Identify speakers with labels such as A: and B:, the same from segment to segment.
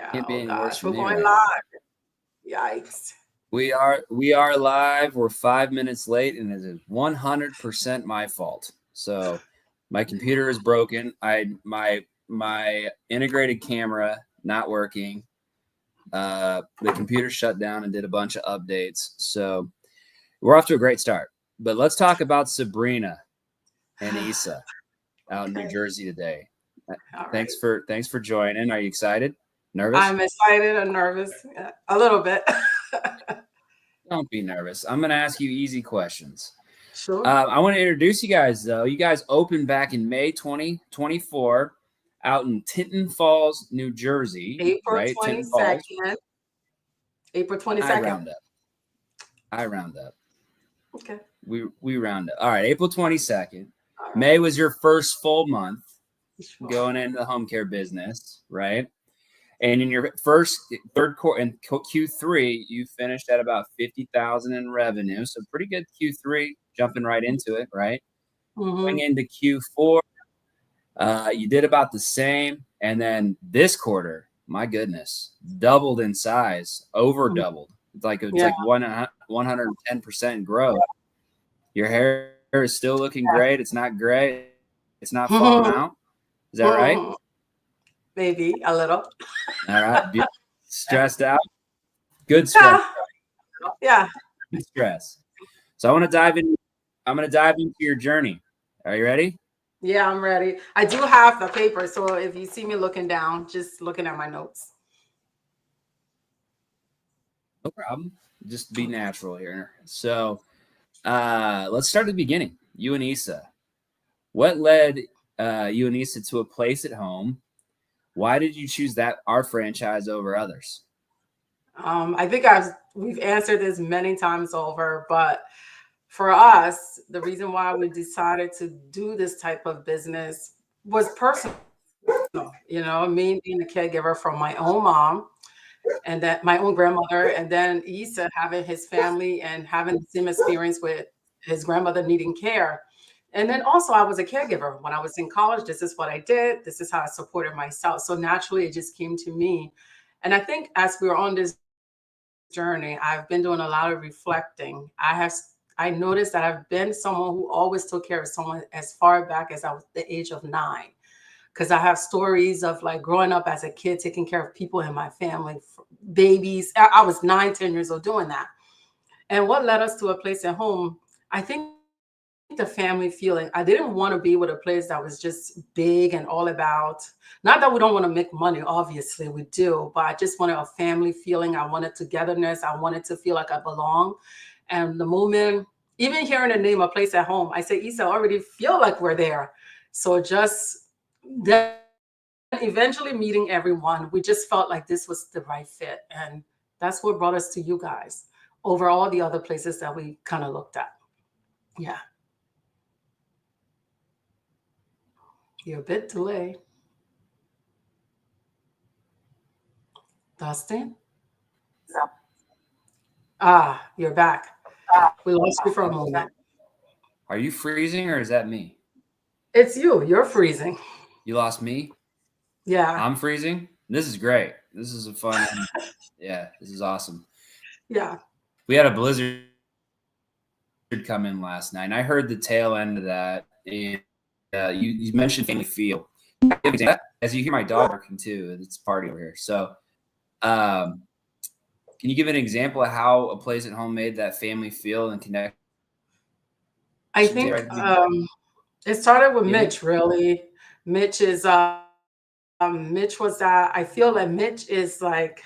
A: Yeah.
B: Can't be
A: Oh
B: any worse
A: gosh,
B: for
A: we're
B: me
A: going
B: right now.
A: live. Yikes.
B: We are live. We're 5 minutes late, and it is 100% my fault. So my computer is broken. My integrated camera not working. The computer shut down and did a bunch of updates. So we're off to a great start. But let's talk about Sabrina and Issa out in New Jersey today.
A: All
B: Thanks
A: right.
B: for joining. Are you excited? Nervous?
A: I'm excited and nervous. A little bit.
B: Don't be nervous. I'm going to ask you easy questions.
A: Sure.
B: I want to introduce you guys, though. You guys opened back in May 2024 out in Tinton Falls, New Jersey,
A: April
B: right? Tinton Falls.
A: 22nd. April
B: I
A: 22nd.
B: round up.
A: Okay.
B: We round up. All right, April 22nd.
A: All right.
B: May was your first full month
A: Sure.
B: going into the home care business, right? And in your third quarter in Q3, you finished at about 50,000 in revenue. So pretty good Q3, jumping right into it, right? Going into Q4, you did about the same. And then this quarter, my goodness, doubled in size, over doubled. It's like 110% growth. Your hair is still looking great. It's not gray. It's not falling out. Is that right?
A: Maybe a little.
B: All right. Stressed out. Good stress.
A: Yeah.
B: Good stress. So I'm going to dive into your journey. Are you ready?
A: Yeah, I'm ready. I do have the paper, so if you see me looking down, just looking at my notes.
B: No problem. Just be natural here. So let's start at the beginning. You and Issa. What led you and Issa to a place at home? Why did you choose our franchise over others?
A: I think we've answered this many times over, but for us, the reason why we decided to do this type of business was personal. Me being a caregiver from my own mom and then my own grandmother, and then Issa having his family and having the same experience with his grandmother needing care. And then also I was a caregiver. When I was in college, this is what I did. This is how I supported myself. So naturally it just came to me. And I think as we were on this journey, I've been doing a lot of reflecting. I noticed that I've been someone who always took care of someone as far back as I was the age of 9. Because I have stories of like growing up as a kid, taking care of people in my family, babies. I was 9, 10 years old doing that. And what led us to a place at home, I think the family feeling. I didn't want to be with a place that was just big and all about, not that we don't want to make money, obviously we do, but I just wanted a family feeling. I wanted togetherness. I wanted to feel like I belong. And the moment, even hearing the name of place at home, I say, Issa, I already feel like we're there. So just then eventually meeting everyone, we just felt like this was the right fit. And that's what brought us to you guys over all the other places that we kind of looked at. Yeah. You're a bit delayed. Dustin? You're back. We lost you for a moment.
B: Are you freezing or is that me?
A: It's you. You're freezing.
B: You lost me?
A: Yeah.
B: I'm freezing? This is great. This is a fun yeah, this is awesome.
A: Yeah.
B: We had a blizzard come in last night, and I heard the tail end of that. And you mentioned family feel. As you hear my dog barking too, it's a party over here. So can you give an example of how a place at home made that family feel and connect?
A: I think it started with Mitch, really. Mitch is Mitch was that. I feel that Mitch is like,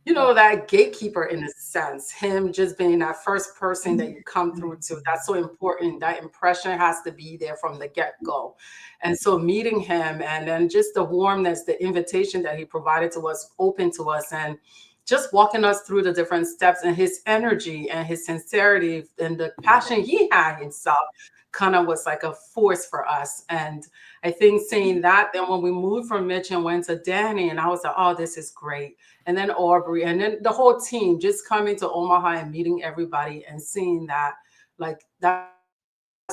A: that gatekeeper in a sense, him just being that first person that you come through to. That's so important. That impression has to be there from the get-go. And so meeting him and then just the warmness, the invitation that he provided to us, open to us, and just walking us through the different steps, and his energy and his sincerity and the passion he had himself kind of was like a force for us. And I think seeing that, then when we moved from Mitch and went to Danny, and I was like, oh, this is great. And then Aubrey, and then the whole team just coming to Omaha and meeting everybody and seeing that, like, that's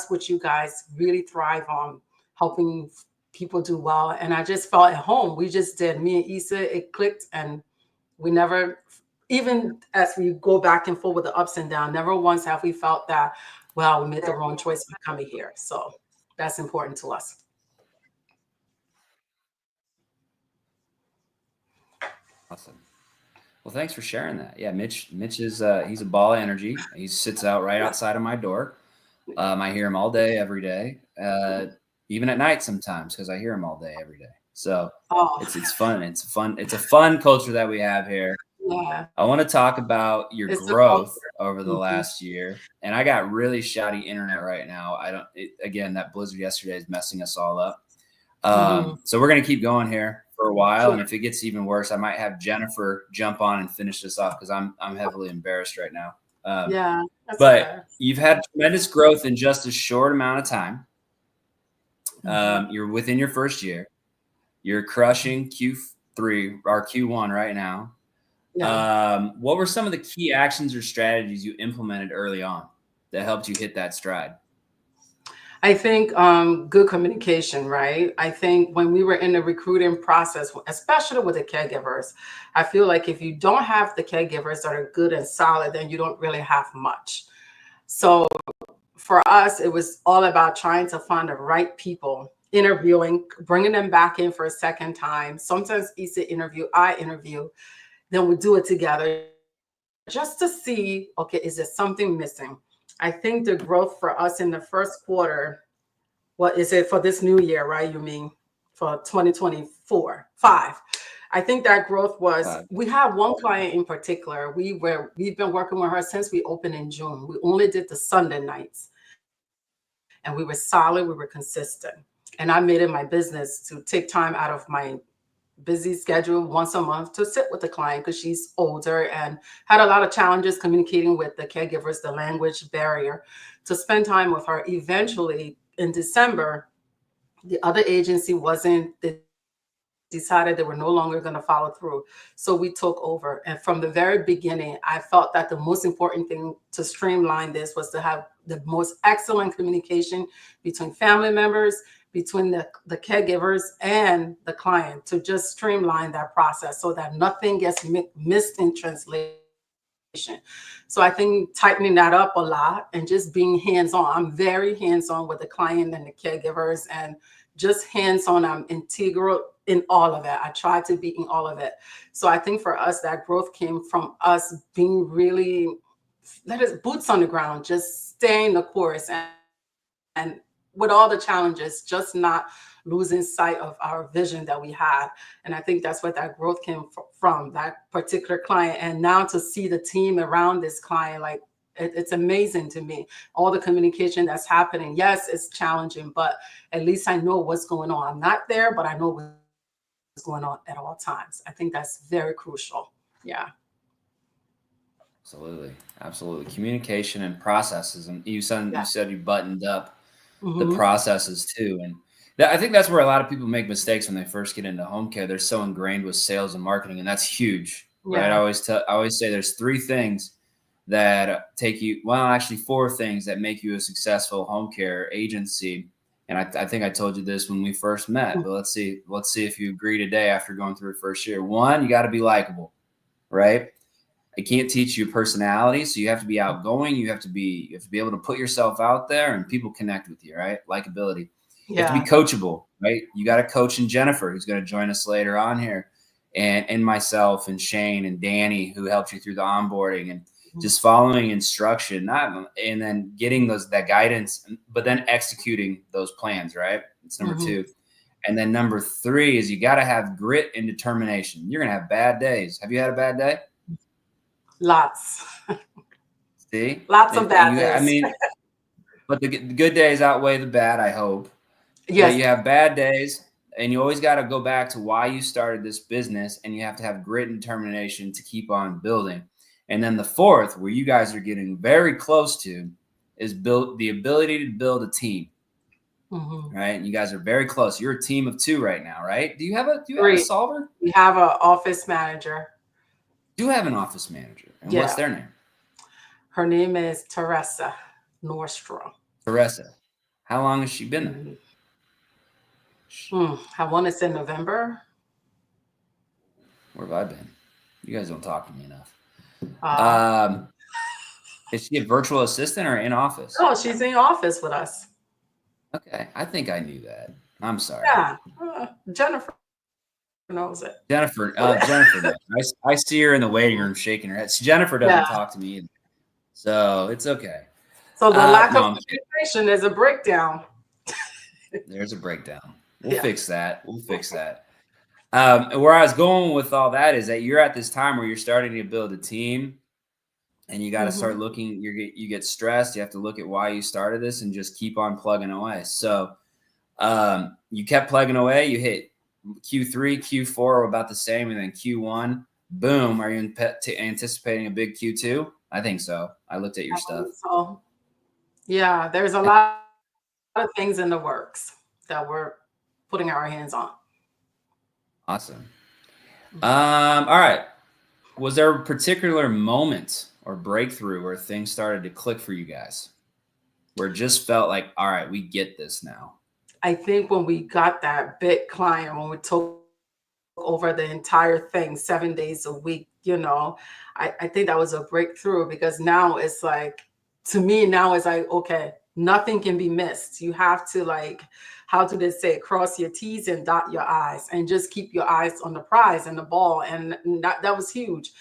A: what you guys really thrive on, helping people do well. And I just felt at home. We just did. Me and Issa, it clicked, and we never, even as we go back and forth with the ups and downs, never once have we felt that, well, we made the wrong choice by coming here. So that's important to us.
B: Awesome. Well, thanks for sharing that. Yeah, Mitch is he's a ball of energy. He sits out right outside of my door. I hear him all day, every day, even at night sometimes, because I hear him all day, every day. So
A: Oh,
B: it's fun. It's a fun culture that we have here.
A: yeah.
B: I want to talk about your
A: It's the
B: growth
A: culture.
B: over the last year. And I got really shoddy internet right now. Again, that blizzard yesterday is messing us all up. So we're going to keep going here for a while. And if it gets even worse, I might have Jennifer jump on and finish this off, because I'm heavily embarrassed right now.
A: Yeah.
B: But
A: Okay.
B: you've had tremendous growth in just a short amount of time. You're within your first year. You're crushing Q3 or Q1 right now.
A: Yeah.
B: What were some of the key actions or strategies you implemented early on that helped you hit that stride?
A: I think good communication, right? I think when we were in the recruiting process, especially with the caregivers, I feel like if you don't have the caregivers that are good and solid, then you don't really have much. So for us, it was all about trying to find the right people, interviewing, bringing them back in for a second time. Sometimes Issa interview, I interview, then we do it together just to see, okay, is there something missing? I think the growth for us in the first quarter, what is it for this new year, right? You mean for 2024, 5. I think that growth was, we have one client in particular. We've been working with her since we opened in June. We only did the Sunday nights, and we were solid, we were consistent. And I made it my business to take time out of my busy schedule once a month to sit with the client, because she's older and had a lot of challenges communicating with the caregivers, the language barrier, to spend time with her. Eventually in December, the other agency they decided they were no longer going to follow through. So we took over. And from the very beginning, I felt that the most important thing to streamline this was to have the most excellent communication between family members, between the caregivers and the client, to just streamline that process so that nothing gets missed in translation. So I think tightening that up a lot and just being hands-on. I'm very hands-on with the client and the caregivers, and just hands-on. I'm integral in all of it. I try to be in all of it. So I think for us, that growth came from us being really, that is, boots on the ground, just staying the course, and with all the challenges, just not losing sight of our vision that we had. And I think that's what that growth came from, that particular client. And now to see the team around this client, like, it's amazing to me, all the communication that's happening. Yes, it's challenging, but at least I know what's going on. I'm not there, but I know what's going on at all times. I think that's very crucial. Yeah.
B: Absolutely. Communication and processes. And you said you buttoned up the
A: Mm-hmm.
B: processes too. And I think that's where a lot of people make mistakes when they first get into home care. They're so ingrained with sales and marketing, and that's huge, right?
A: Yeah.
B: I always say there's 3 things that take you, well, actually 4 things that make you a successful home care agency. And I think I told you this when we first met, but let's see if you agree today after going through the first year. 1, you got to be likable, right? I can't teach you personality, so you have to be outgoing. You have to be able to put yourself out there, and people connect with you, right? Likability. You have to be coachable, right? You got a coach in Jennifer, who's going to join us later on here, and myself and Shane and Danny, who helped you through the onboarding, and just following instruction, and then getting that guidance, but then executing those plans, right? It's number 2. And then number 3 is you got to have grit and determination. You're going to have bad days. Have you had a bad day?
A: Lots.
B: See?
A: Lots of bad days.
B: I mean, but the good days outweigh the bad, I hope.
A: Yes.
B: But you have bad days, and you always got to go back to why you started this business, and you have to have grit and determination to keep on building. And then the 4th, where you guys are getting very close to, is the ability to build a team. Right? And you guys are very close. You're a team of 2 right now, right? Do you have a solver?
A: We have an office manager.
B: You have an office manager. And what's their name?
A: Her name is Teresa Nordstrom.
B: Teresa. How long has she been there?
A: I want to say November.
B: Where have I been? You guys don't talk to me enough.
A: Uh,
B: Is she a virtual assistant or in office?
A: no, she's in office with us.
B: Okay, I think I knew that. I'm sorry.
A: Yeah, Jennifer knows it.
B: Jennifer knows. I see her in the waiting room shaking her head. Jennifer
A: Yeah.
B: doesn't talk to me either, so it's okay.
A: So the lack
B: No,
A: of communication is a breakdown.
B: there's a breakdown. We'll fix that. We'll fix that. Where I was going with all that is that you're at this time where you're starting to build a team, and you got to start looking. You get stressed. You have to look at why you started this and just keep on plugging away. So you kept plugging away. You hit Q3, Q4 are about the same, and then Q1, boom. Are you anticipating a big Q2? I think so. I looked at your stuff.
A: So, yeah, there's a lot of things in the works that we're putting our hands on.
B: Awesome. All right. Was there a particular moment or breakthrough where things started to click for you guys? Where it just felt like, all right, we get this now?
A: I think when we got that big client, when we took over the entire thing 7 days a week, I think that was a breakthrough, because now it's like, to me, now it's like, okay, nothing can be missed. You have to, like, how do they say, cross your T's and dot your I's, and just keep your eyes on the prize and the ball. And that was huge.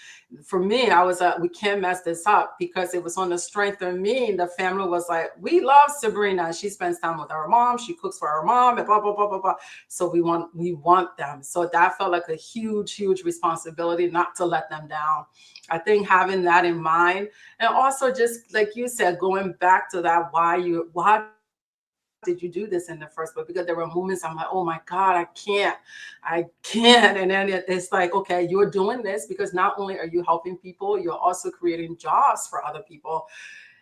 A: For me, I was we can't mess this up, because it was on the strength of me. The family was like, we love Sabrina. She spends time with our mom. She cooks for our mom, and blah, blah, blah, blah, blah. So we want them. So that felt like a huge, huge responsibility, not to let them down. I think having that in mind, and also just like you said, going back to that, why did you do this in the first place? Because there were moments I'm like, oh my God, I can't. And then it's like, okay, you're doing this because not only are you helping people, you're also creating jobs for other people.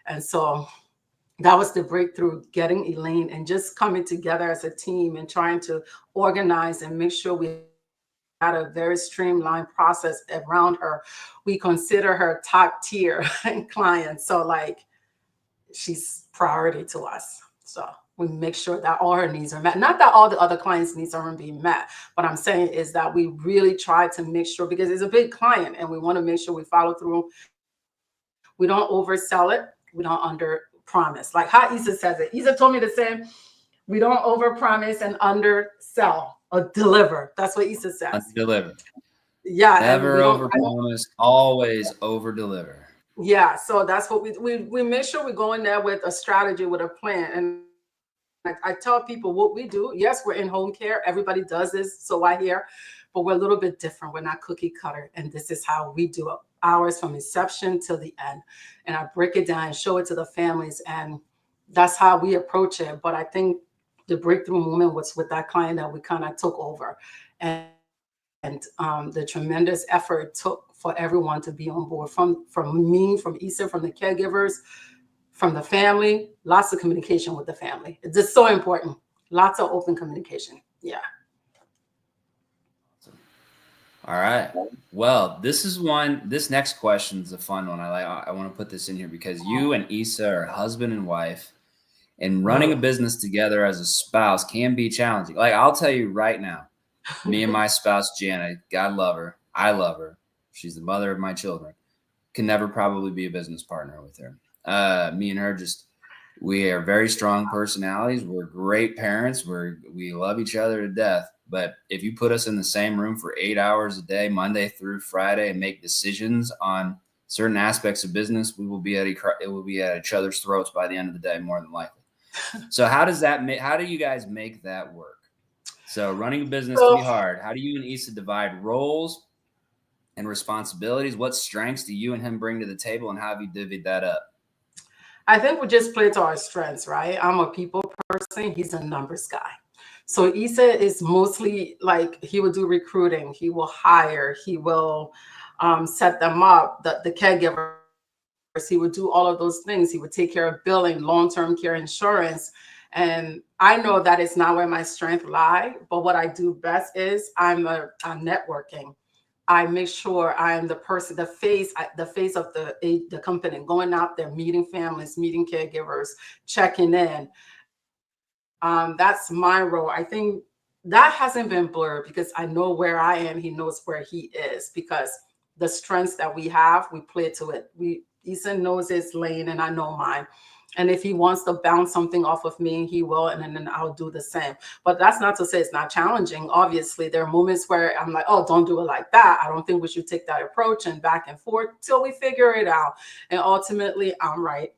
A: And so that was the breakthrough, getting Elaine and just coming together as a team and trying to organize and make sure we had a very streamlined process around her. We consider her top tier client. So like, she's priority to us. So we make sure that all her needs are met. Not that all the other clients' needs aren't being met. What I'm saying is that we really try to make sure, because it's a big client and we want to make sure we follow through. We don't oversell it. We don't under promise. Like how Issa says it. Issa told me the same. We don't over promise and undersell or deliver. That's what Issa says.
B: Deliver.
A: Yeah.
B: Never over promise, always over deliver.
A: Yeah. So that's what we make sure we go in there with a strategy, with a plan. And I tell people what we do. Yes, we're in home care. Everybody does this. So I hear, but we're a little bit different. We're not cookie cutter. And this is how we do it. Hours from inception till the end. And I break it down and show it to the families. And that's how we approach it. But I think the breakthrough moment was with that client that we kind of took over. And the tremendous effort it took for everyone to be on board, from me, from Issa, from the caregivers, from the family. Lots of communication with the family. It's just so important. Lots of open communication. Yeah.
B: All right. Well, this next question is a fun one. I want to put this in here because you and Issa are husband and wife, and running a business together as a spouse can be challenging. Like, I'll tell you right now, me and my spouse, Janet, God love her. I love her. She's the mother of my children. Can never probably be a business partner with her. Me and her, we are very strong personalities. We're great parents. We love each other to death. But if you put us in the same room for 8 hours a day, Monday through Friday, and make decisions on certain aspects of business, it will be at each other's throats by the end of the day, more than likely. So how do you guys make that work? So running a business can be hard. How do you and Issa divide roles and responsibilities? What strengths do you and him bring to the table, and how have you divvied that up?
A: I think we just play to our strengths, right? I'm a people person. He's a numbers guy. So Issa is mostly like, he will do recruiting. He will hire. He will set them up, the caregivers. He would do all of those things. He would take care of billing, long-term care insurance. And I know that is not where my strength lie, but what I do best is I'm networking. I make sure I'm the person, the face of the company, going out there, meeting families, meeting caregivers, checking in. That's my role. I think that hasn't been blurred because I know where I am. He knows where he is because the strengths that we have, we play to it. Eason knows his lane and I know mine. And if he wants to bounce something off of me, he will, and then I'll do the same. But that's not to say it's not challenging. Obviously, there are moments where I'm like, oh, don't do it like that. I don't think we should take that approach, and back and forth till we figure it out. And ultimately, I'm right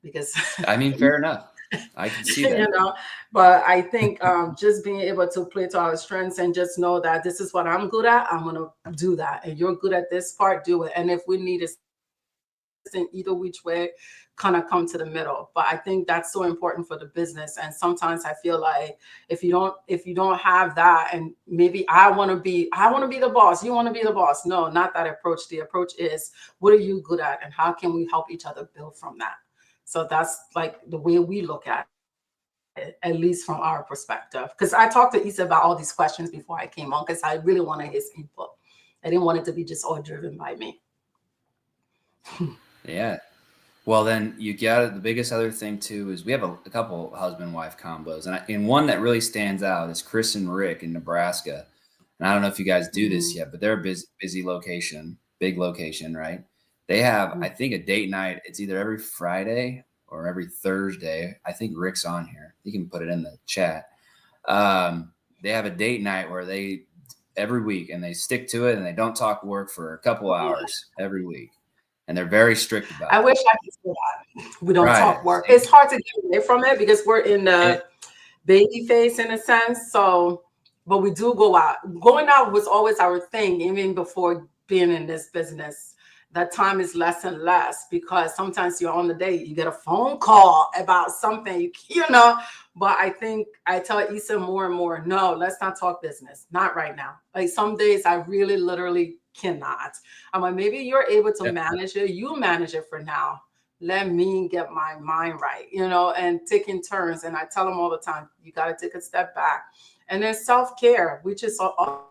A: because
B: I mean, fair enough. I can see that.
A: you know, but I think just being able to play to our strengths and just know that this is what I'm good at, I'm going to do that. And you're good at this part, do it. And if we need assistance either which way, kind of come to the middle. But I think that's so important for the business. And sometimes I feel like if you don't have that, and maybe I want to be the boss, you want to be the boss. No, not that approach. The approach is, what are you good at and how can we help each other build from that? So that's like the way we look at it, at least from our perspective. Because I talked to Issa about all these questions before I came on because I really wanted his input. I didn't want it to be just all driven by me.
B: Yeah. Well, then you got the biggest other thing too is we have a couple husband-wife combos, and one that really stands out is Chris and Rick in Nebraska. And I don't know if you guys do this yet, but they're a busy location, big location, right? They have, I think, a date night. It's either every Friday or every Thursday. I think Rick's on here. You can put it in the chat. They have a date night where every week, and they stick to it, and they don't talk work for a couple hours every week. And they're very strict about it.
A: I wish I could say that. We don't talk work. It's hard to get away from it because we're in the baby phase in a sense. So, but we do go out. Going out was always our thing, even before being in this business. That time is less and less because sometimes you're on the date, you get a phone call about something, but I think I tell Issa more and more, no, let's not talk business. Not right now. Like some days I really literally cannot. I'm like, maybe you're able to manage it. You manage it for now. Let me get my mind right, and taking turns. And I tell them all the time, you got to take a step back. And then self-care, which is also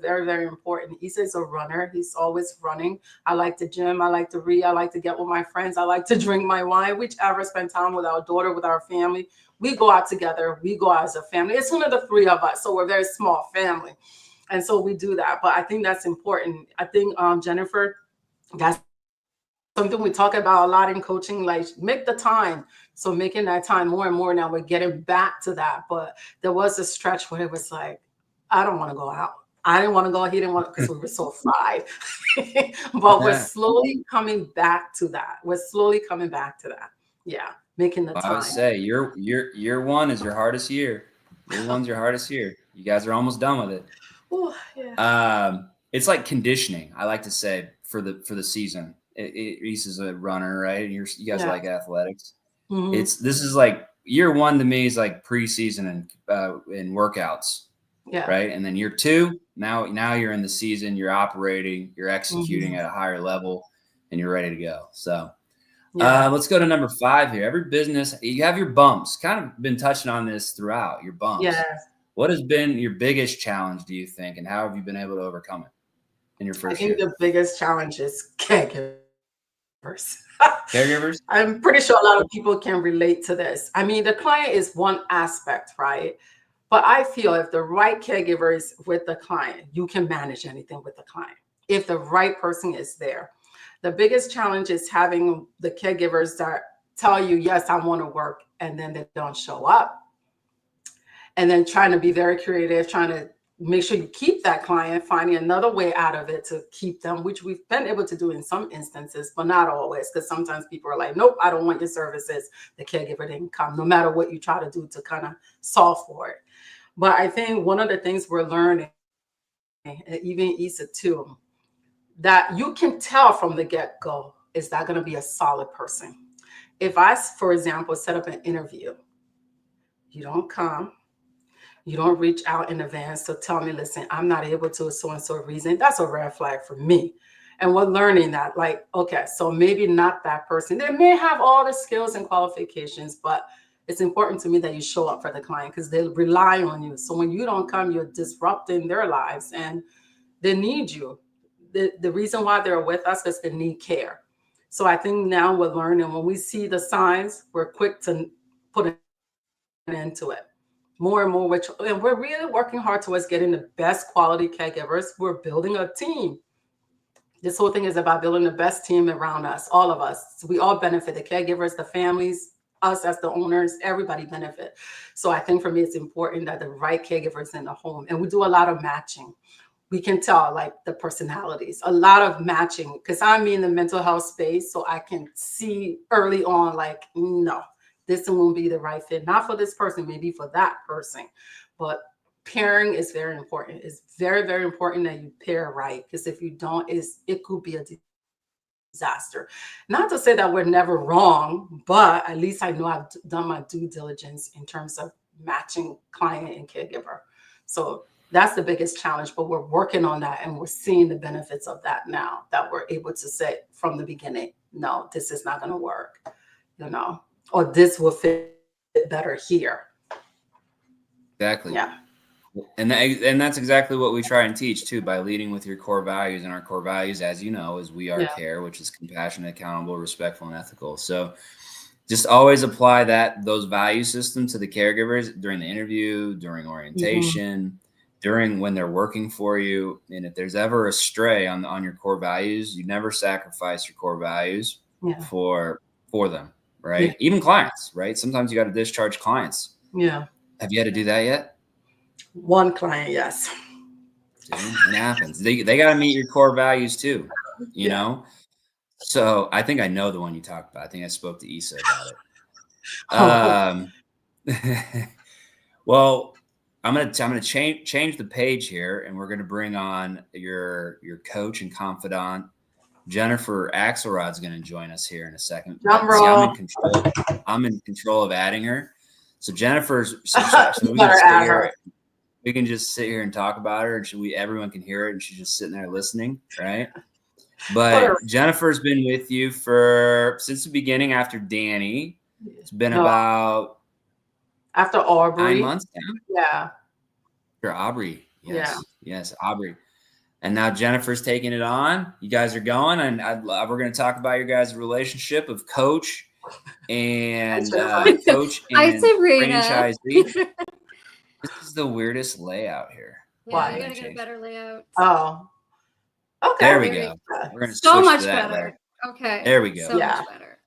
A: very, very important. Issa is a runner. He's always running. I like to gym. I like to read. I like to get with my friends. I like to drink my wine, whichever, spend time with our daughter, with our family. We go out together. We go out as a family. It's one of the three of us. So we're a very small family. And so we do that. But I think that's important. I think, Jennifer, that's something we talk about a lot in coaching, like make the time. So making that time more and more now, we're getting back to that. But there was a stretch where it was like, I don't want to go out. I didn't want to go. He didn't want to because we were so fried. But we're slowly coming back to that. Yeah, making the time.
B: I would say year one is your hardest year. Year one's your hardest year. You guys are almost done with it.
A: Ooh, yeah.
B: It's like conditioning. I like to say for the season. Reese is a runner, right? You guys like athletics.
A: Mm-hmm.
B: This is like year one to me is like preseason and workouts.
A: Yeah.
B: Right. And then year two, now you're in the season, you're operating, you're executing at a higher level, and you're ready to go. So let's go to number 5 here. Every business, you have your bumps. Kind of been touching on this throughout, your bumps.
A: Yeah.
B: What has been your biggest challenge, do you think, and how have you been able to overcome it in your first year?
A: I think the biggest challenge is caregivers.
B: Caregivers?
A: I'm pretty sure a lot of people can relate to this. I mean, the client is one aspect, right? But I feel if the right caregiver is with the client, you can manage anything with the client. If the right person is there. The biggest challenge is having the caregivers that tell you, yes, I want to work, and then they don't show up. And then trying to be very creative, trying to make sure you keep that client, finding another way out of it to keep them, which we've been able to do in some instances, but not always, because sometimes people are like, nope, I don't want your services. The caregiver didn't come, no matter what you try to do to kind of solve for it. But I think one of the things we're learning, and even Issa too, that you can tell from the get-go, is that going to be a solid person? If I, for example, set up an interview, you don't come, you don't reach out in advance to tell me, listen, I'm not able to, so-and-so reason, that's a red flag for me. And we're learning that, like, okay, so maybe not that person. They may have all the skills and qualifications, but it's important to me that you show up for the client because they rely on you. So when you don't come, you're disrupting their lives and they need you. The reason why they're with us is they need care. So I think now we're learning when we see the signs, we're quick to put it into it. more and more, and we're really working hard towards getting the best quality caregivers. We're building a team. This whole thing is about building the best team around us, all of us. So we all benefit, the caregivers, the families, us as the owners, everybody benefit. So I think for me, it's important that the right caregivers in the home, and we do a lot of matching. We can tell like the personalities, a lot of matching, because I'm in the mental health space. So I can see early on, like, no, this won't be the right fit, not for this person, maybe for that person. But pairing is very important. It's very, very important that you pair right, because if you don't, it could be a disaster. Not to say that we're never wrong, but at least I know I've done my due diligence in terms of matching client and caregiver. So that's the biggest challenge, but we're working on that, and we're seeing the benefits of that now, that we're able to say from the beginning, no, this is not going to work, or this will fit better here.
B: Exactly.
A: Yeah.
B: And that's exactly what we try and teach too, by leading with your core values. And our core values, as you know, is we are care, which is compassionate, accountable, respectful, and ethical. So just always apply those value systems to the caregivers during the interview, during orientation, during when they're working for you. And if there's ever a stray on your core values, you never sacrifice your core values for them, right?
A: Yeah.
B: Even clients, right? Sometimes you got to discharge clients.
A: Yeah.
B: Have you had to do that yet?
A: One client, yes.
B: Dude, it happens. They got to meet your core values too, you know? So I think I know the one you talked about. I think I spoke to Issa about it. Well, I'm gonna change the page here, and we're gonna bring on your coach and confidant, Jennifer Axelrod's gonna join us here in a second. See, I'm in control. I'm in control of adding her. So Jennifer's we can just sit here and talk about her, and everyone can hear it, and she's just sitting there listening, right? But Jennifer's been with you since the beginning after Danny. It's been about
A: after Aubrey
B: 9 months now.
A: Yeah.
B: After Aubrey. Yes, Aubrey. And now Jennifer's taking it on. You guys are going, and we're going to talk about your guys' relationship of coach and
C: Sabrina.
B: franchisee. This is the weirdest layout here.
C: Yeah, we gotta get a better layout.
A: Oh, okay.
B: There we go. We're gonna
C: so
B: switch
C: much
B: to that
C: better.
B: later.
C: Okay.
B: There we go.
C: So much better.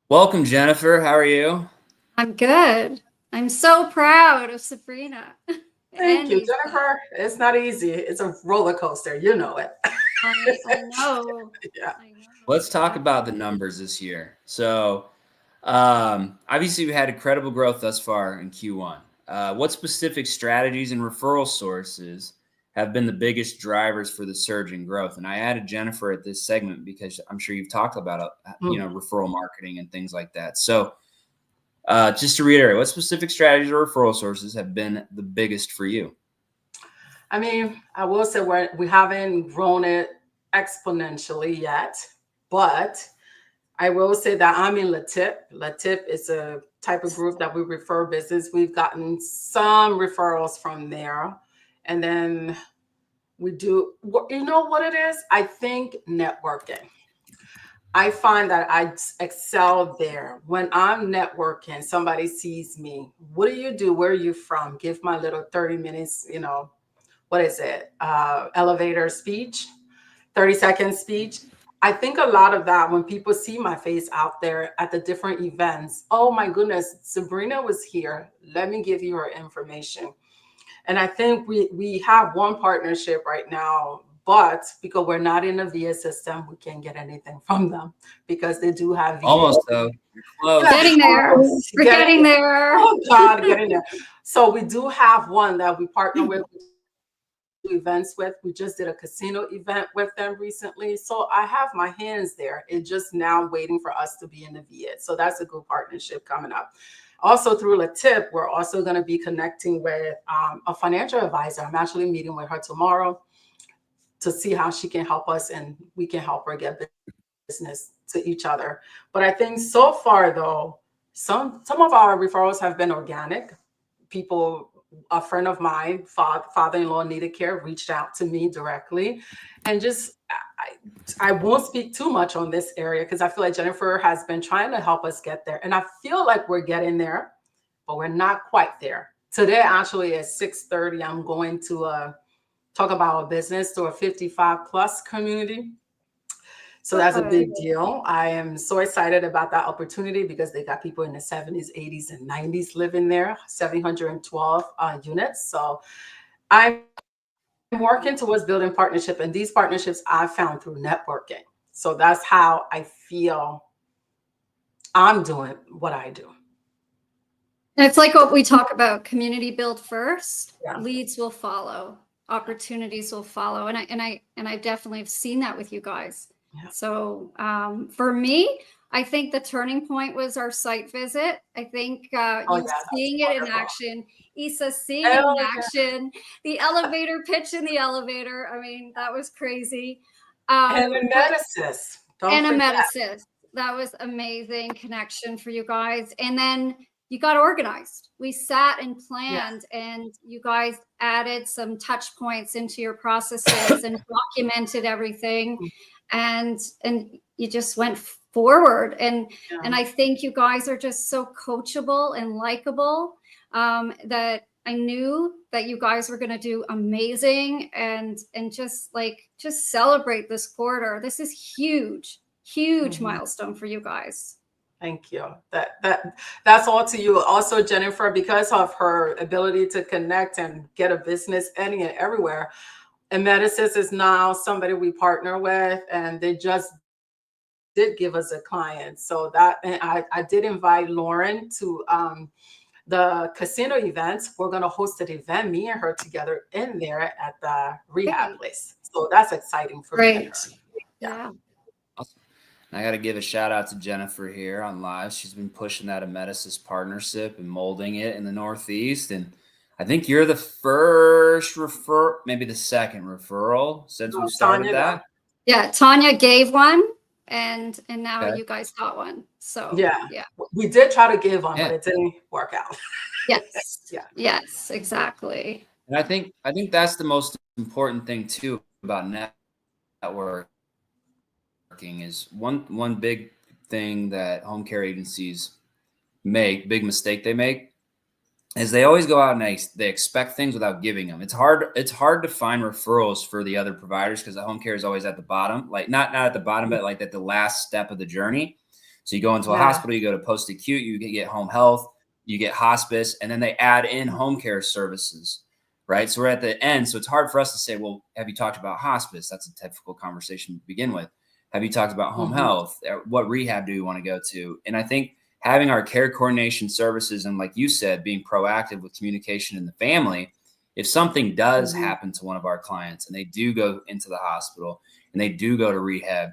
B: Welcome, Jennifer. How are you?
C: I'm good. I'm so proud of Sabrina.
A: Thank you, Jennifer. It's not easy. It's a roller coaster. You know it.
C: I know.
A: Yeah.
C: I know.
B: Let's talk about the numbers this year. So, obviously, we had incredible growth thus far in Q1. What specific strategies and referral sources have been the biggest drivers for the surge in growth? And I added Jennifer at this segment because I'm sure you've talked about, referral marketing and things like that. So just to reiterate, what specific strategies or referral sources have been the biggest for you?
A: I mean, I will say we haven't grown it exponentially yet, but I will say that I'm in LaTip. LaTip is a type of group that we refer business. We've gotten some referrals from there. And then we do, you know what it is? I think networking. I find that I excel there. When I'm networking, somebody sees me. What do you do? Where are you from? Give my little 30 minutes, what is it? Elevator speech, 30-second speech. I think a lot of that when people see my face out there at the different events, oh my goodness, Sabrina was here. Let me give you her information. And I think we have one partnership right now, but because we're not in a VA system, we can't get anything from them because they do have VA.
B: Almost though. Close.
C: Getting there. We're getting there.
A: Oh God, getting there. So we do have one that we partner with. Events with. We just did a casino event with them recently. So I have my hands there. It's just now waiting for us to be in the VA. So that's a good partnership coming up. Also through LaTip, we're also going to be connecting with a financial advisor. I'm actually meeting with her tomorrow to see how she can help us and we can help her get business to each other. But I think so far though, some of our referrals have been organic. People, a friend of mine, father-in-law needed care, reached out to me directly. And just, I won't speak too much on this area because I feel like Jennifer has been trying to help us get there. And I feel like we're getting there, but we're not quite there today, actually at 6:30, I'm going to talk about a business to a 55 plus community. So that's a big deal. I am so excited about that opportunity because they got people in the 70s, 80s, and 90s living there, 712 units. So I'm working towards building partnership, and these partnerships I found through networking. So that's how I feel I'm doing what I do.
C: And it's like what we talk about: community build first,
A: Yeah.
C: leads will follow, opportunities will follow. And I definitely have seen that with you guys.
A: Yeah.
C: So for me, I think the turning point was our site visit. I think seeing it in action, Issa seeing it in action, the elevator pitch in the elevator. I mean, that was crazy.
A: And a Metassist.
C: And a Metassist. That was amazing connection for you guys. And then you got organized. We sat and planned, and you guys added some touch points into your processes and documented everything. And you just went forward. And I think you guys are just so coachable and likable, that I knew that you guys were going to do amazing, and just celebrate this quarter. This is huge milestone for you guys.
A: Thank you. That's all to you. Also, Jennifer, because of her ability to connect and get a business any and everywhere, and Metassist is now somebody we partner with, and they just did give us a client. So that, and I did invite Lauren to the casino events. We're going to host an event, me and her together in there at the rehab place. So that's exciting for me. And her.
C: Yeah.
B: Awesome. I got to give a shout out to Jennifer here on live. She's been pushing that Metassist partnership and molding it in the Northeast. And I think you're the first maybe the second referral since we've started that.
C: Yeah, Tanya gave one, and now you guys got one. So yeah,
A: we did try to give one, but it didn't work out.
C: Yes, yes, exactly.
B: And I think that's the most important thing too about networking is one big thing that home care agencies big mistake they make is they always go out and they expect things without giving them. It's hard to find referrals for the other providers because the home care is always at the bottom, like not at the bottom, but like at the last step of the journey. So you go into a hospital, you go to post-acute, you get home health, you get hospice, and then they add in home care services, right? So we're at the end. So it's hard for us to say, well, have you talked about hospice? That's a typical conversation to begin with. Have you talked about home health? What rehab do you want to go to? And I think having our care coordination services and, like you said, being proactive with communication in the family, if something does happen to one of our clients and they do go into the hospital and they do go to rehab,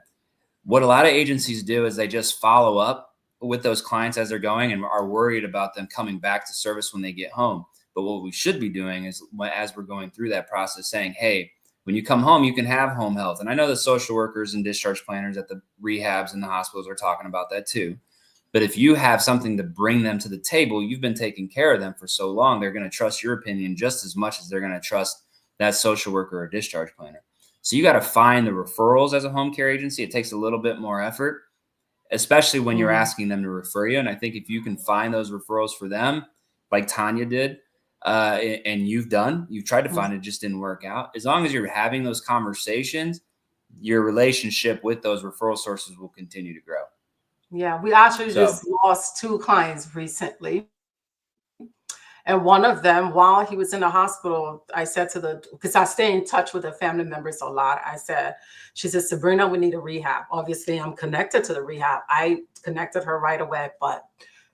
B: what a lot of agencies do is they just follow up with those clients as they're going and are worried about them coming back to service when they get home. But what we should be doing is, as we're going through that process, saying, hey, when you come home, you can have home health. And I know the social workers and discharge planners at the rehabs and the hospitals are talking about that too. But if you have something to bring them to the table, you've been taking care of them for so long, they're going to trust your opinion just as much as they're going to trust that social worker or discharge planner. So you got to find the referrals as a home care agency. It takes a little bit more effort, especially when you're asking them to refer you. And I think if you can find those referrals for them, like Tanya did, and you've tried to find it, just didn't work out. As long as you're having those conversations, your relationship with those referral sources will continue to grow.
A: Yeah, we actually just lost 2 clients recently. And one of them, while he was in the hospital, I said because I stay in touch with the family members a lot. She said, Sabrina, we need a rehab. Obviously, I'm connected to the rehab. I connected her right away, but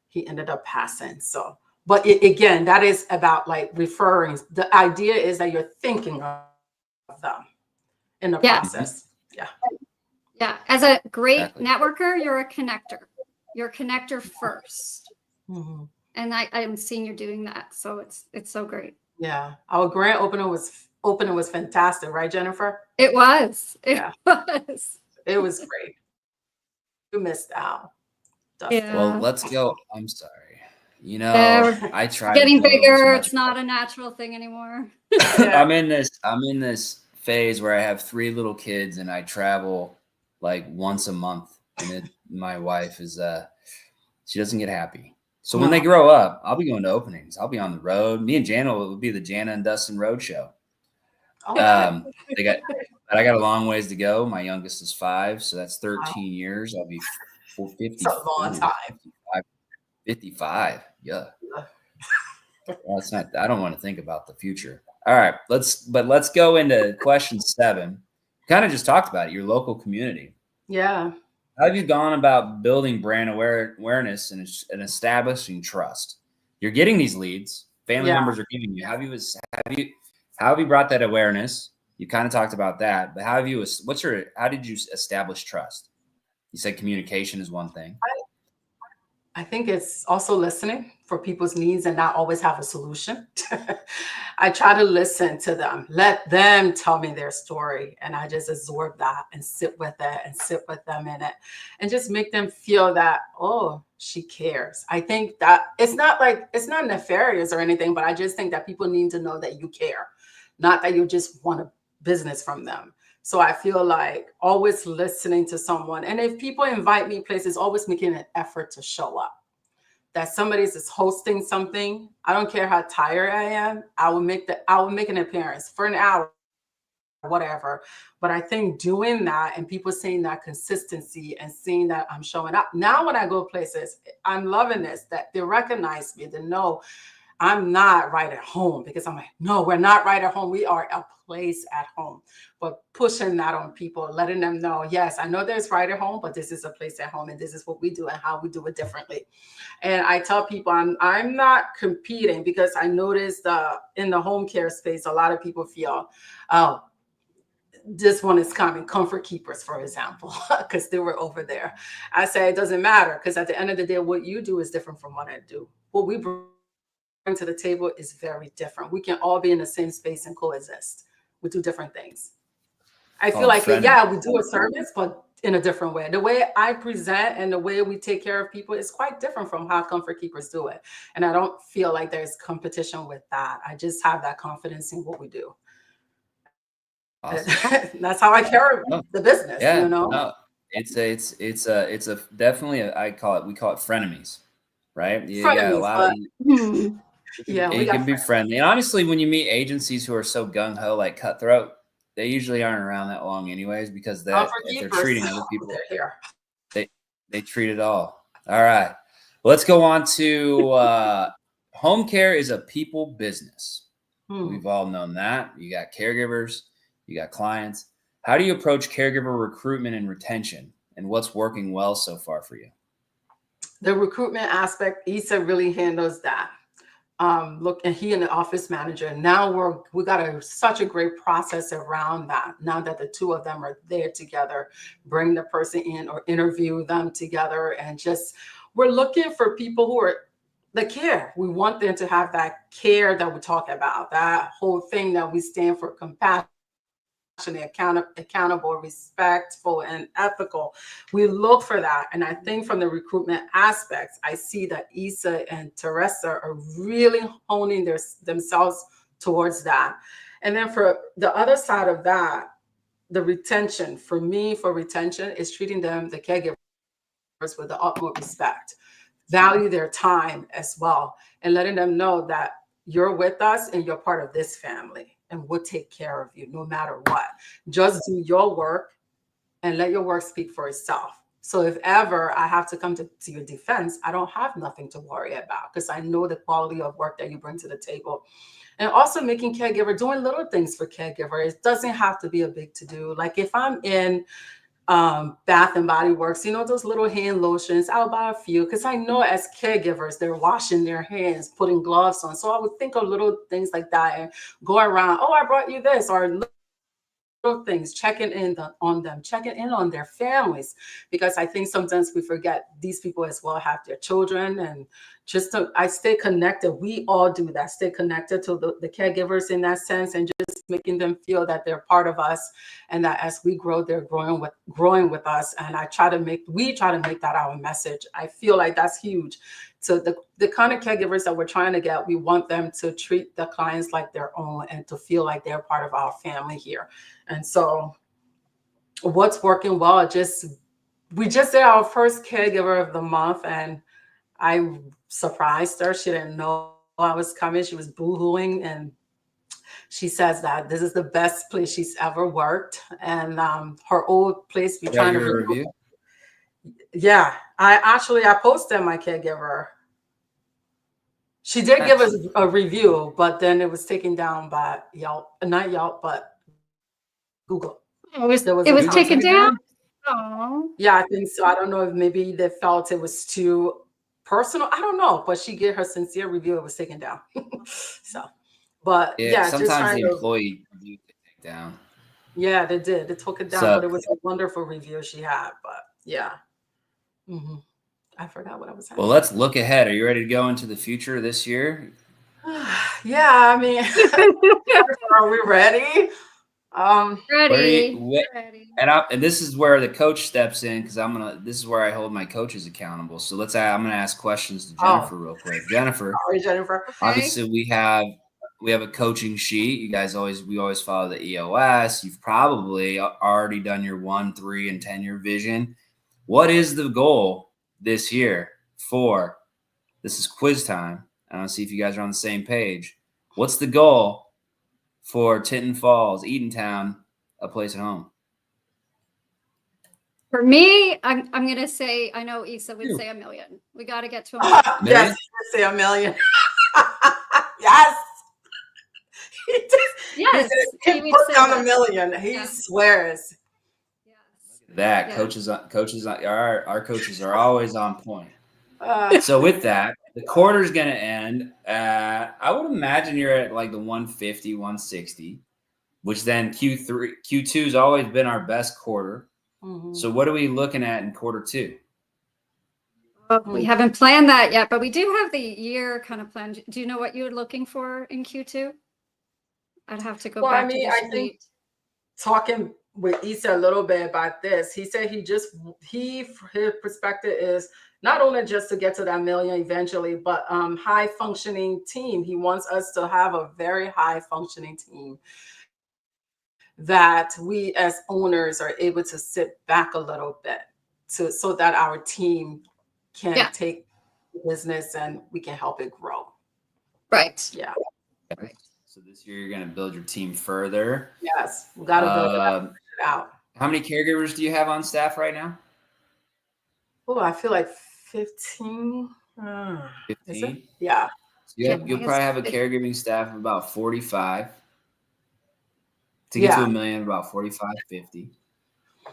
A: he ended up passing. So, but again, that is about like referring. The idea is that you're thinking of them in the process.
C: Yeah. As a great networker, you're a connector. You're a connector first. And I'm seeing you're doing that. So it's so great.
A: Yeah. Our grand opening was fantastic, right, Jennifer?
C: It was. It
A: was great. You missed out. Dustin.
C: Yeah.
B: Well, let's go. I'm sorry. I tried
C: getting bigger. It's not a natural thing anymore.
B: I'm in this phase where I have 3 little kids and I travel like once a month. And my wife is she doesn't get happy. So when they grow up, I'll be going to openings. I'll be on the road. Me and Jana will be the Jana and Dustin Road Show.
A: Okay.
B: But I got a long ways to go. My youngest is 5, so that's 13 years. I'll be 50.
A: It's a long time.
B: 55. Yeah. Well, it's not. I don't want to think about the future. All right, let's go into question 7. Kind of just talked about it. Your local community.
A: Yeah.
B: How have you gone about building brand awareness and establishing trust? You're getting these leads. Family members are giving you. How have you brought that awareness? You kind of talked about that, but how did you establish trust? You said communication is one thing.
A: I think it's also listening for people's needs and not always have a solution. I try to listen to them, let them tell me their story. And I just absorb that and sit with it and sit with them in it and just make them feel that, oh, she cares. I think that it's not nefarious or anything, but I just think that people need to know that you care, not that you just want a business from them. So I feel like always listening to someone. And if people invite me places, always making an effort to show up. That somebody's is hosting something. I don't care how tired I am. I will make an appearance for an hour, whatever. But I think doing that and people seeing that consistency and seeing that I'm showing up. Now when I go places, I'm loving this, that they recognize me, they know I'm not right at home, because I'm like, no, we're not right at home. We are a place at home. But pushing that on people, letting them know, yes, I know there's right at home, but this is a place at home, and this is what we do and how we do it differently. And I tell people I'm not competing, because I noticed in the home care space, a lot of people feel, oh, this one is coming, Comfort Keepers, for example, because they were over there. I say it doesn't matter, because at the end of the day, what you do is different from what I do. What we bring to the table is very different. We can all be in the same space and coexist. We do different things. I feel like, we do a service, but in a different way. The way I present and the way we take care of people is quite different from how Comfort Keepers do it. And I don't feel like there's competition with that. I just have that confidence in what we do. Awesome. That's how I carry the business, you know?
B: No, it's definitely we call it frenemies, right? You got a lot of it can be friendly. And honestly, when you meet agencies who are so gung-ho, like cutthroat, they usually aren't around that long anyways, because if they're treating other people, they treat it all. All right. Let's go on to home care is a people business. We've all known that. You got caregivers, you got clients. How do you approach caregiver recruitment and retention, and what's working well so far for you?
A: The recruitment aspect, Issa really handles that. Look, and he and the office manager, now we got such a great process around that. Now that the two of them are there together, bring the person in or interview them together, and just, we're looking for people who are the care. We want them to have that care that we talk about, that whole thing that we stand for: compassion, accountable, respectful, and ethical. We look for that. And I think from the recruitment aspects, I see that Issa and Teresa are really honing themselves towards that. And then for the other side of that, the retention, for retention is treating them, the caregivers, with the utmost respect, value their time as well, and letting them know that you're with us and you're part of this family, and we'll take care of you no matter what. Just do your work and let your work speak for itself. So if ever I have to come to your defense, I don't have nothing to worry about, because I know the quality of work that you bring to the table. And also making caregiver, doing little things for caregiver. It doesn't have to be a big to-do. Like if I'm in Bath and Body Works, you know, those little hand lotions, I'll buy a few, because I know as caregivers, they're washing their hands, putting gloves on. So I would think of little things like that and go around, oh, I brought you this, or little things, checking in on them, checking in on their families, because I think sometimes we forget these people as well have their children. And I stay connected. We all do that, stay connected to the caregivers in that sense, and just making them feel that they're part of us, and that as we grow, they're growing with us. And we try to make that our message. I feel like that's huge. So the kind of caregivers that we're trying to get, we want them to treat the clients like their own and to feel like they're part of our family here. And so what's working well, we just did our first caregiver of the month, and I surprised her. She didn't know I was coming. She was boo-hooing, and she says that this is the best place she's ever worked. And her old place, we're
B: Got
A: trying to
B: your review?
A: Yeah, I posted my caregiver. She did give us a review, but then it was taken down by Yelp, not Yelp, but Google.
C: It was,
A: There was
C: it
A: a
C: was
A: comment.
C: taken down. Oh,
A: Yeah, I think so. I don't know if maybe they felt it was too personal. I don't know, but she gave her sincere review. It was taken down. So, but
B: Yeah,
A: just
B: sometimes
A: trying
B: the
A: to.
B: employee review can take down.
A: Yeah, they did. They took it down,
B: So
A: but it was a wonderful review she had. But yeah, hmm I forgot what I was saying.
B: well, let's look ahead. Are you ready to go into the future this year?
A: Yeah, I mean, are we ready?
C: ready.
B: And this is where the coach steps in, because this is where I hold my coaches accountable. So I'm gonna ask questions to Jennifer real quick. Jennifer,
A: Sorry, Jennifer.
B: obviously we have a coaching sheet. We always follow the EOS. You've probably already done your 1, 3, and 10-year vision. What is the goal this year for? This is quiz time. I want to see if you guys are on the same page. What's the goal for Tinton Falls, Eatontown, a place at home?
C: For me, I'm gonna say, I know Issa would say $1 million. We got to get to $1 million.
A: Yes, say $1 million. Yes.
C: Yes,
A: he
C: would
A: put
C: say
A: down
C: that.
A: $1 million. He swears.
C: Yes.
B: That
C: Yeah.
B: our coaches are always on point. So with that, the quarter's going to end at, I would imagine you're at like the 150, 160, which then Q2's always been our best quarter.
A: Mhm.
B: So what are we looking at in quarter 2?
C: We haven't planned that yet, but we do have the year kind of planned. Do you know what you're looking for in Q2? I'd have to go back to the
A: I think
C: sheet.
A: talking with Issa a little bit about this, he said his perspective is not only just to get to that $1 million eventually, but high functioning team. He wants us to have a very high functioning team that we as owners are able to sit back a little bit so that our team can take business and we can help it grow.
C: Right.
A: Yeah.
C: Right.
B: So this year you're going to build your team further.
A: Yes, we got to build it out.
B: How many caregivers do you have on staff right now?
A: Oh, I feel like 15.
B: 15?
A: Yeah.
B: So you'll probably have a caregiving staff of about 45. To get to $1 million, about 45, 50.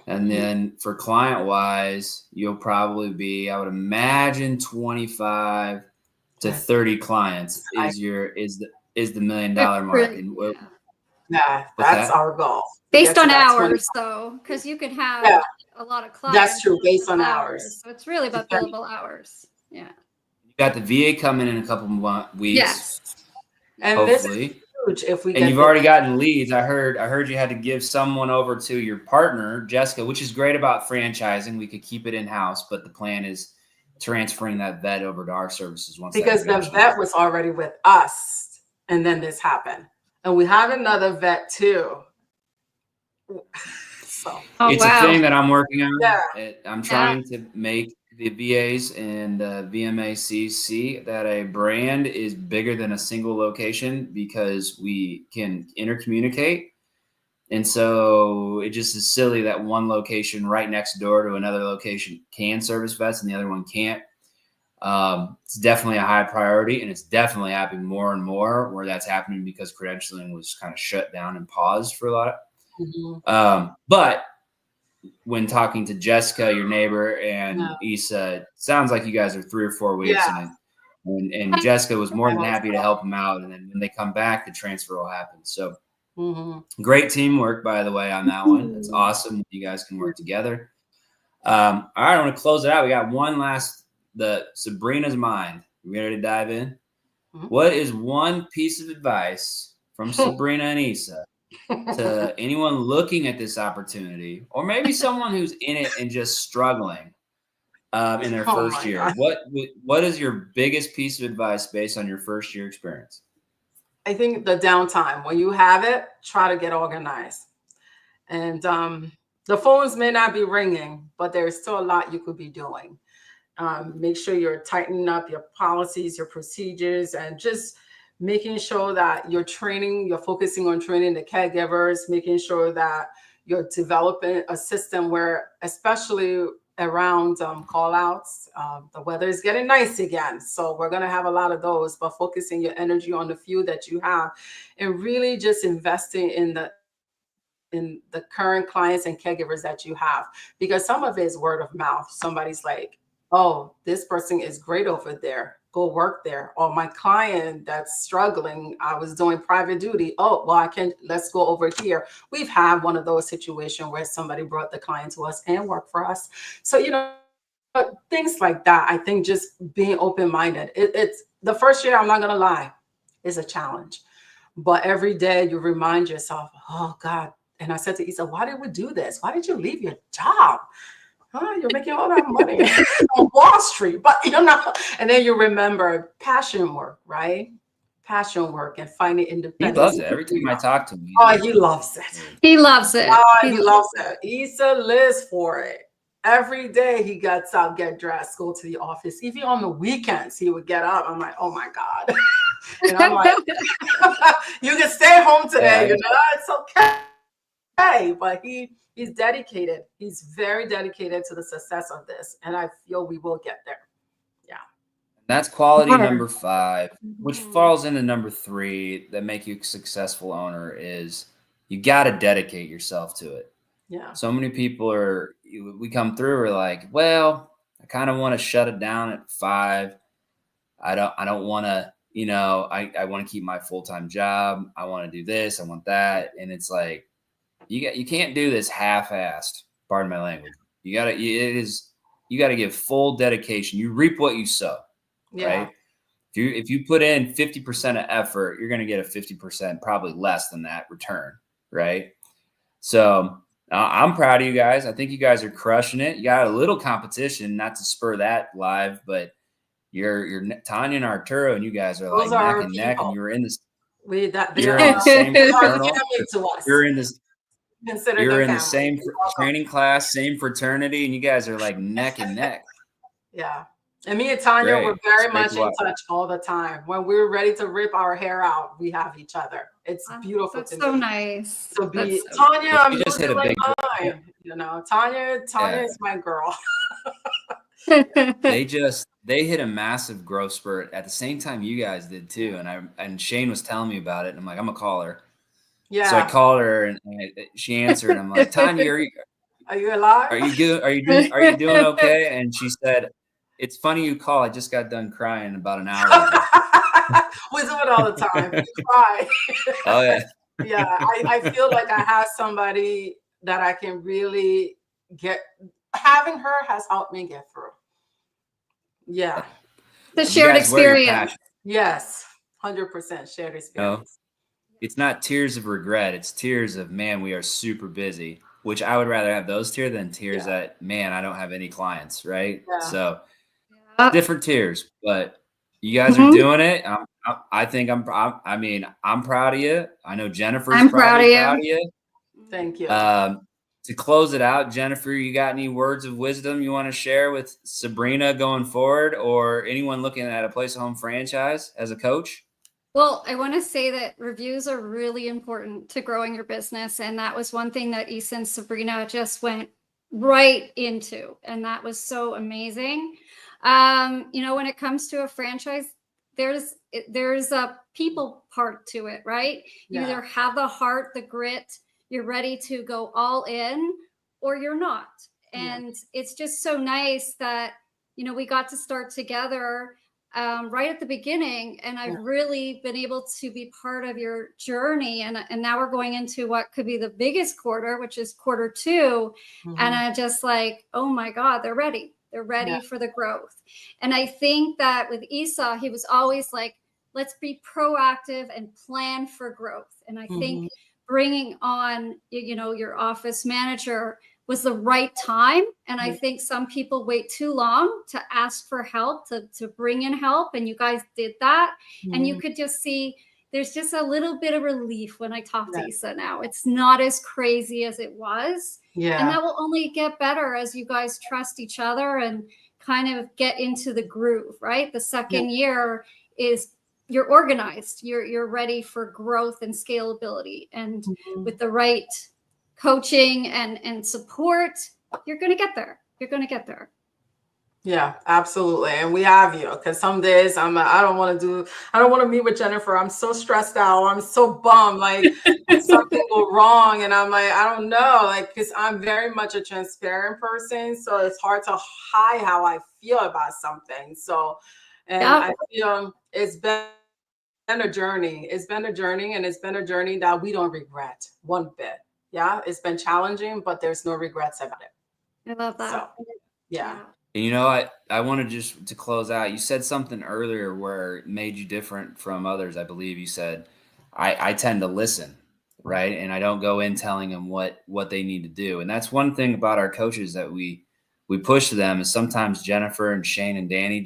B: And then for client-wise, you'll probably be, I would imagine, 25 to 30 clients is the $1 million mark. And
A: that's our goal.
C: Based on hours, though, because you could have a lot of clients.
A: That's true, based on hours.
C: So it's really about billable hours. Yeah.
B: You got the VA coming in a couple weeks.
C: Yes.
A: And
B: hopefully.
A: This is huge if we
B: and you've already gotten leads. I heard you had to give someone over to your partner, Jessica, which is great about franchising. We could keep it in-house, but the plan is transferring that vet over to our services once.
A: Because the vet was already with us, and then this happened. And we have another vet too. So
B: it's a thing that I'm working on.
A: Yeah.
B: I'm trying to make the VAs and VMACs see that a brand is bigger than a single location, because we can intercommunicate. And so it just is silly that one location right next door to another location can service vets and the other one can't. It's definitely a high priority, and it's definitely happening more and more where that's happening because credentialing was kind of shut down and paused for a lot of. But when talking to Jessica, your neighbor, and Issa, it sounds like you guys are 3 or 4 weeks in, and Jessica was more than happy to help them out. And then when they come back, the transfer will happen. So great teamwork, by the way, on that one. It's awesome. You guys can work together. All right, I want to close it out. We got one last, the Sabrina's Mind. You ready to dive in? What is one piece of advice from Sabrina and Issa to anyone looking at this opportunity, or maybe someone who's in it and just struggling in their first year? What is your biggest piece of advice based on your first year experience?
A: I think the downtime. When you have it, try to get organized. And the phones may not be ringing, but there's still a lot you could be doing. Make sure you're tightening up your policies, your procedures, and just making sure that you're focusing on training the caregivers, making sure that you're developing a system where, especially around call outs, the weather is getting nice again. So we're going to have a lot of those, but focusing your energy on the few that you have and really just investing in the current clients and caregivers that you have, because some of it is word of mouth. Somebody's like, oh, this person is great over there, go work there. Or my client that's struggling, I was doing private duty, oh well, let's go over here. We've had one of those situations where somebody brought the client to us and worked for us. So things like that. I think just being open-minded. It's the first year, I'm not gonna lie, is a challenge, but every day you remind yourself, oh God. And I said to Issa, why did we do this? Why did you leave your job? You're making all that money on Wall Street, but and then you remember passion work, right? Passion work and finding
B: He
A: independence.
B: loves it. Every time I talk to him.
A: Oh, he loves it.
C: He loves it.
A: Oh, he loves it. Issa lives for it. Every day he gets up, get dressed, go to the office. Even on the weekends, he would get up. I'm like, oh my God. And I'm like, you can stay home today, it's okay. But he's dedicated. He's very dedicated to the success of this. And I feel we will get there. Yeah.
B: That's quality number 5, which falls into number 3 that make you a successful owner is you got to dedicate yourself to it.
A: Yeah.
B: So many people we come through, we're like, well, I kind of want to shut it down at 5. I don't want to, I want to keep my full-time job. I want to do this. I want that. And it's like, you can't do this half-assed. Pardon my language. You got to give full dedication. You reap what you sow, right? If you put in 50% of effort, you're going to get a 50%, probably less than that return, right? So I'm proud of you guys. I think you guys are crushing it. You got a little competition, not to spur that live, but you're Tanya and Arturo, and you guys are like neck and neck, and you're in this. You're in the same fraternal. You're in this. You're in the same training class, same fraternity, and you guys are like neck and neck.
A: Yeah. And me and Tanya were very much in touch all the time. When we were ready to rip our hair out, we have each other. It's beautiful to me.
C: So nice.
A: To be Tanya, I'm
B: just hit a
A: like
B: big
A: mine. Tanya is my girl.
B: They hit a massive growth spurt at the same time you guys did too. And Shane was telling me about it, and I'm like, I'm gonna call her. Yeah. So I called her and she answered. And I'm like, Tanya, are
A: you alive?
B: Are you good? Are you doing okay? And she said, it's funny you call. I just got done crying about an hour ago.
A: We do it all the time. We cry.
B: Oh yeah.
A: Yeah. I feel like I have somebody that I can really having her has helped me get through. Yeah.
C: The shared experience.
A: Yes. 100% shared experience.
B: It's not tears of regret. It's tears of, man, we are super busy, which I would rather have those tears than tears that, man, I don't have any clients, right? Yeah. So different tears, but you guys are doing it. I think I'm proud of you. I know Jennifer's proud of you.
A: Thank you.
B: To close it out, Jennifer, you got any words of wisdom you want to share with Sabrina going forward, or anyone looking at a place of home franchise as a coach?
C: Well, I want to say that reviews are really important to growing your business. And that was one thing that Issa and Sabrina just went right into. And that was so amazing. When it comes to a franchise, there's a people part to it, right? You either have the heart, the grit, you're ready to go all in, or you're not. And it's just so nice that, we got to start together right at the beginning, and I've really been able to be part of your journey, and now we're going into what could be the biggest quarter, which is quarter 2, and I just like, oh my God, they're ready for the growth. And I think that with Issa, he was always like, let's be proactive and plan for growth. And I think bringing on your office manager was the right time. And I think some people wait too long to ask for help, to bring in help. And you guys did that. And you could just see there's just a little bit of relief when I talk to Issa now. It's not as crazy as it was. Yeah. And that will only get better as you guys trust each other and kind of get into the groove, right? The second year is you're organized, you're ready for growth and scalability. And with the right coaching and support, you're going to get there. You're going to get there.
A: Yeah, absolutely. And we have you, because some days I don't want to meet with Jennifer. I'm so stressed out. I'm so bummed. Like something go wrong. And I'm like, I don't know, like, because I'm very much a transparent person. So it's hard to hide how I feel about something. So, and I feel it's been a journey. It's been a journey, and it's been a journey that we don't regret one bit. Yeah, it's been challenging, but there's no regrets about it.
C: I love that.
A: So, yeah.
B: And you know, I wanted just to close out. You said something earlier where it made you different from others. I believe you said, I tend to listen, right? And I don't go in telling them what they need to do. And that's one thing about our coaches that we push to them is sometimes Jennifer and Shane and Danny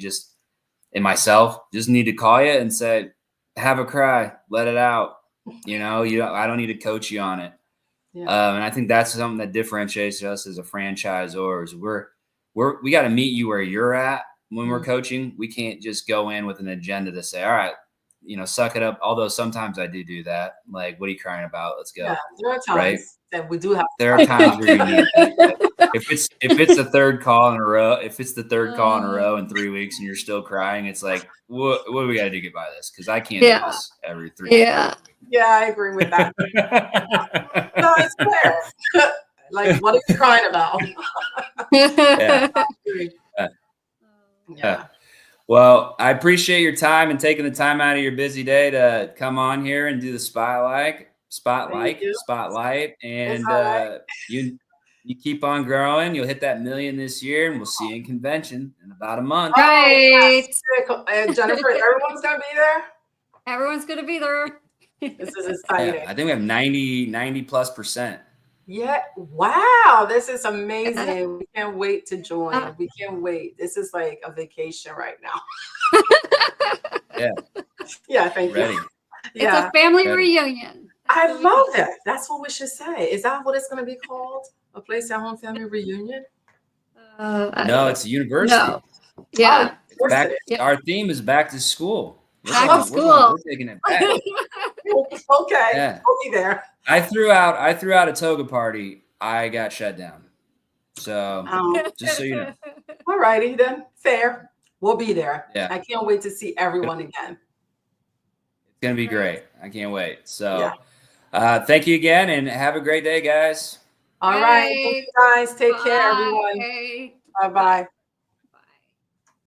B: and myself just need to call you and say, have a cry, let it out. You know, I don't need to coach you on it. Yeah. And I think that's something that differentiates us as a franchisor is we got to meet you where you're at when we're coaching. We can't just go in with an agenda to say, all right, you know, suck it up. Although sometimes I do that. Like, what are you crying about? Let's go.
A: Yeah, there are times that we do have.
B: There are times where you need if it's the third call in a row, in 3 weeks and you're still crying, it's like, what do we got to do to get by this? Because I can't do this every 3 weeks.
A: Yeah, I agree with that. No, it's fair. Like, what are you crying about?
B: Yeah. Well, I appreciate your time and taking the time out of your busy day to come on here and do the spotlight, and you keep on growing. You'll hit that 1 million this year, and we'll see you in convention in about a month.
C: Right.
A: Jennifer, everyone's gonna be there.
C: Everyone's gonna be there.
A: This is exciting.
B: Yeah, I think we have 90+%.
A: Yeah. Wow. This is amazing. We can't wait to join. We can't wait. This is like a vacation right now. Yeah. Thank you.
C: It's a family reunion.
A: I love that. That's what we should say. Is that what it's going to be called? A place at home family reunion?
B: No, it's a university.
C: No. Yeah.
B: Our theme is back to school.
C: We're
B: taking it back.
A: Okay.
B: Yeah.
A: We'll be there.
B: I threw out a toga party. I got shut down. So just so you know.
A: All righty then. Fair. We'll be there.
B: Yeah.
A: I can't wait to see everyone again.
B: It's gonna be great. I can't wait. So thank you again and have a great day, guys.
A: All right. Thank you guys. Take care, everyone. Bye-bye.